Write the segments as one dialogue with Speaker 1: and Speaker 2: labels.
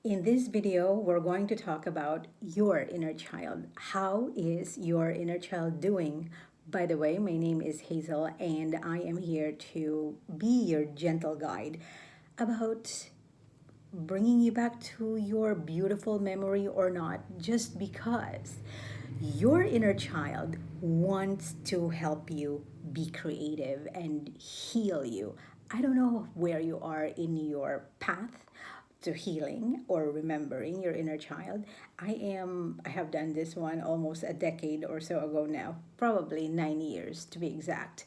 Speaker 1: In this video, we're going to talk about your inner child. How is your inner child doing? By the way, my name is Hazel, and I am here to be your gentle guide about bringing you back to your beautiful memory or not, just because your inner child wants to help you be creative and heal you. I don't know where you are in your path to healing or remembering your inner child. I have done this one almost a decade or so ago now, probably 9 years to be exact,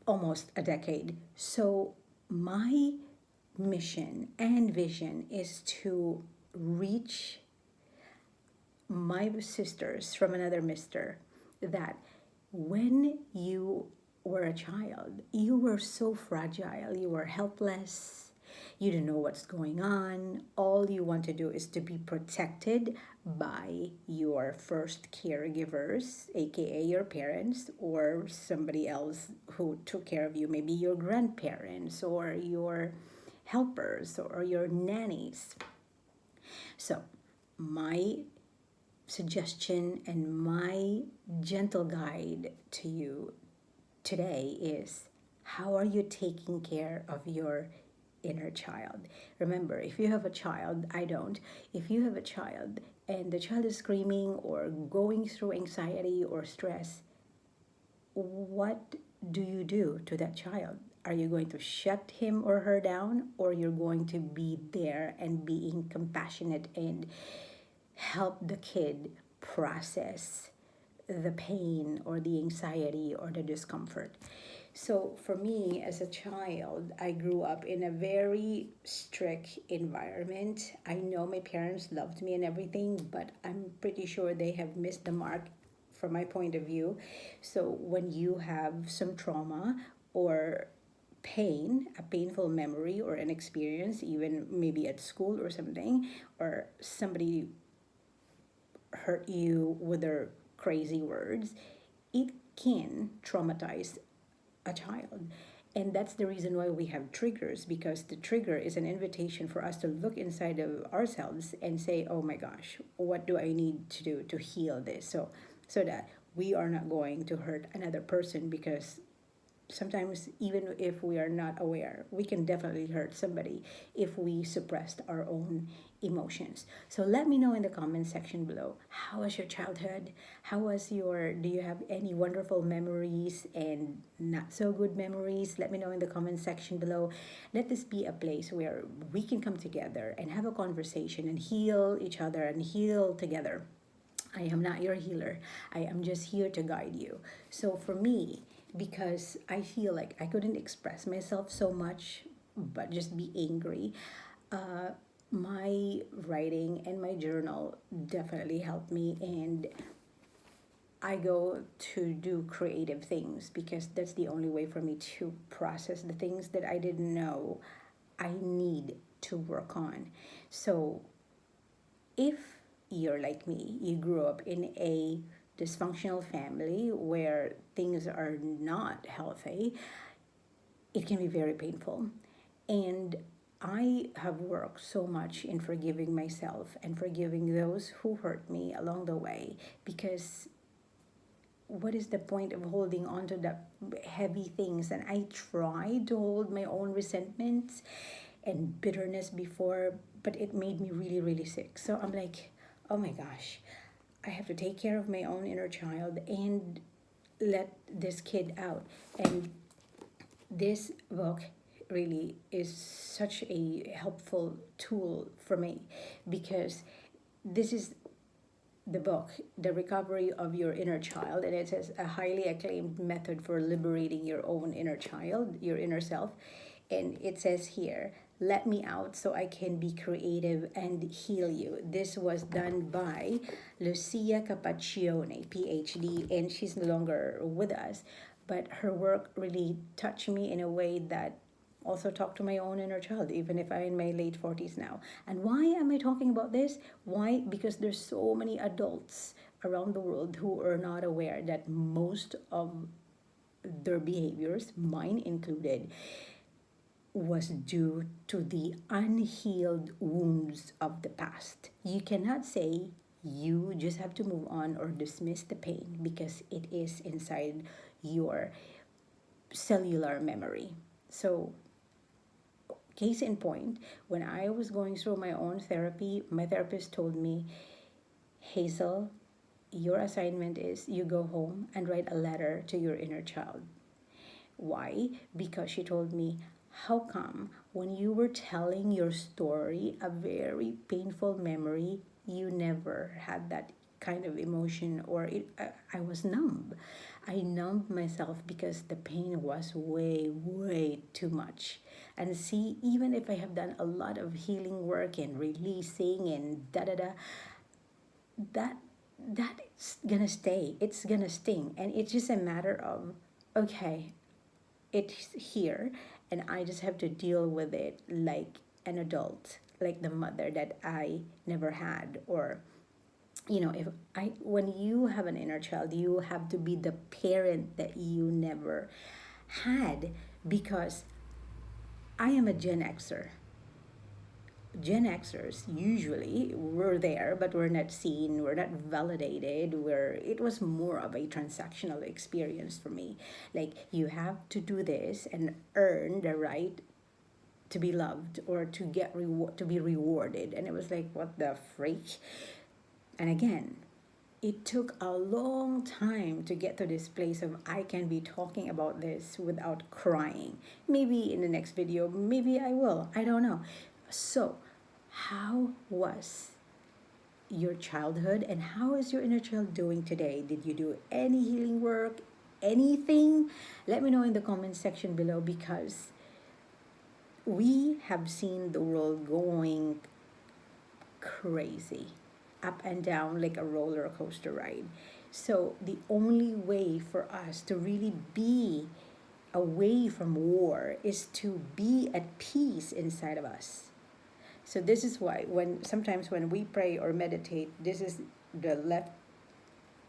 Speaker 1: almost a decade. So my mission and vision is to reach my sisters from another mister that when you were a child, you were so fragile, you were helpless, you didn't know what's going on. All you want to do is to be protected by your first caregivers, aka your parents, or somebody else who took care of you, maybe your grandparents or your helpers or your nannies. So, my suggestion and my gentle guide to you today is, how are you taking care of your inner child? Remember, if you have a child, I don't, if you have a child and the child is screaming or going through anxiety or stress, what do you do to that child? Are you going to shut him or her down, or you're going to be there and being compassionate and help the kid process the pain or the anxiety or the discomfort? So for me as a child, I grew up in a very strict environment. I know my parents loved me and everything, but I'm pretty sure they have missed the mark from my point of view. So when you have some trauma or pain, a painful memory or an experience, even maybe at school or something, or somebody hurt you with their crazy words, it can traumatize a child. And that's the reason why we have triggers, because the trigger is an invitation for us to look inside of ourselves and say, oh my gosh, what do I need to do to heal this? So that we are not going to hurt another person, because sometimes even if we are not aware, we can definitely hurt somebody if we suppressed our own emotions. So let me know in the comment section below, how was your childhood? How was your, do you have any wonderful memories and not so good memories? Let me know in the comment section below. Let this be a place where we can come together and have a conversation and heal each other and heal together. I am not your healer. I am just here to guide you. So for me, because I feel like I couldn't express myself so much, but just be angry, uh, my writing and my journal definitely helped me. And I go to do creative things because that's the only way for me to process the things that I didn't know I need to work on. So if you're like me, you grew up in a dysfunctional family where things are not healthy, it can be very painful. And I have worked so much in forgiving myself and forgiving those who hurt me along the way, because what is the point of holding on to the heavy things? And I tried to hold my own resentments and bitterness before, but it made me really, really sick. So I'm like, oh my gosh, I have to take care of my own inner child and let this kid out. And this book really is such a helpful tool for me, because this is the book, The Recovery of Your Inner Child, and it says a highly acclaimed method for liberating your own inner child, your inner self. And it says here, let me out so I can be creative and heal you. This was done by Lucia Capaccione, PhD, and she's no longer with us. But her work really touched me in a way that also talk to my own inner child, even if I'm in my late 40s now. And why am I talking about this? Why? Because there's so many adults around the world who are not aware that most of their behaviors, mine included, was due to the unhealed wounds of the past. You cannot say you just have to move on or dismiss the pain because it is inside your cellular memory. So, case in point, when I was going through my own therapy, my therapist told me, Hazel, your assignment is you go home and write a letter to your inner child. Why? Because she told me, how come when you were telling your story, a very painful memory, you never had that kind of emotion, or I was numb. I numbed myself because the pain was way, way too much. And see, even if I have done a lot of healing work and releasing and da da da, that that's gonna stay. It's gonna sting, and it's just a matter of, okay, it's here, and I just have to deal with it like an adult, like the mother that I never had. Or, if I when you have an inner child, you have to be the parent that you never had, because I am a Gen Xer. Gen Xers usually were there, but we're not seen, we're not validated. Where it was more of a transactional experience for me. Like, you have to do this and earn the right to be loved, or to get to be rewarded. And it was like, what the freak? And again, it took a long time to get to this place of I can be talking about this without crying. Maybe in the next video, maybe I will. I don't know. So, how was your childhood, and how is your inner child doing today? Did you do any healing work? Anything? Let me know in the comment section below, because we have seen the world going crazy, up and down like a roller coaster ride. So, the only way for us to really be away from war is to be at peace inside of us. So this is why when sometimes when we pray or meditate, this is the left.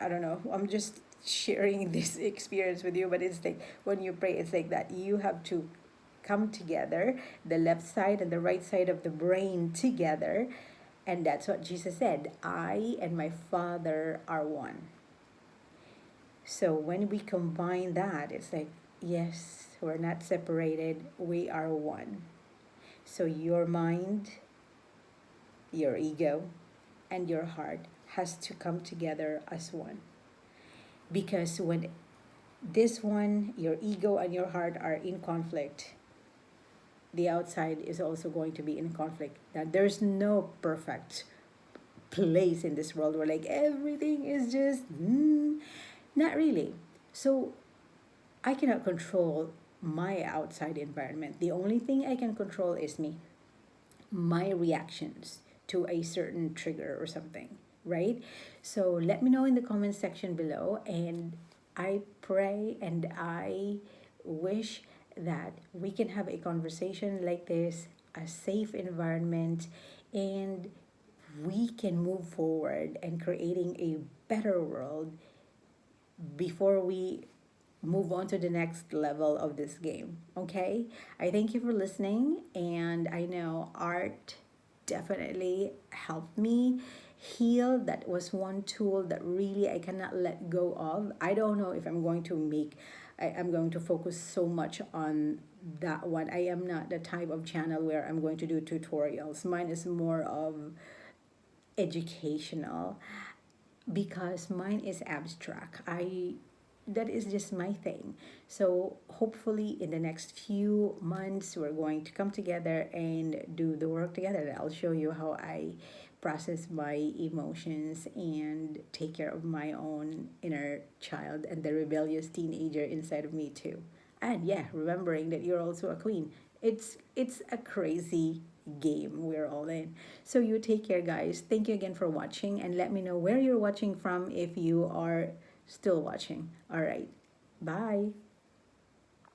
Speaker 1: I don't know. I'm just sharing this experience with you, but it's like when you pray, it's like that. You have to come together, the left side and the right side of the brain together, and that's what Jesus said. I and my Father are one. So when we combine that, it's like, yes, we're not separated. We are one. So your mind, your ego, and your heart has to come together as one. Because when this one, your ego and your heart are in conflict, the outside is also going to be in conflict. Now, there's no perfect place in this world where like everything is just, not really. So I cannot control my outside environment. The only thing I can control is me, my reactions to a certain trigger or something, right? So let me know in the comment section below, and I pray and I wish that we can have a conversation like this, a safe environment, and we can move forward and creating a better world before we move on to the next level of this game. Okay? I thank you for listening, and I know art definitely helped me heal. That was one tool that really I cannot let go of. I don't know if I'm going to I'm going to focus so much on that one. I am not the type of channel where I'm going to do tutorials. Mine is more of educational, because mine is abstract. I That is just my thing. So hopefully in the next few months we're going to come together and do the work together. I'll show you how I process my emotions and take care of my own inner child and the rebellious teenager inside of me too. And yeah, remembering that you're also a queen. It's a crazy game we're all in. So you take care, guys. Thank you again for watching, and let me know where you're watching from if you are still watching. All right. Bye.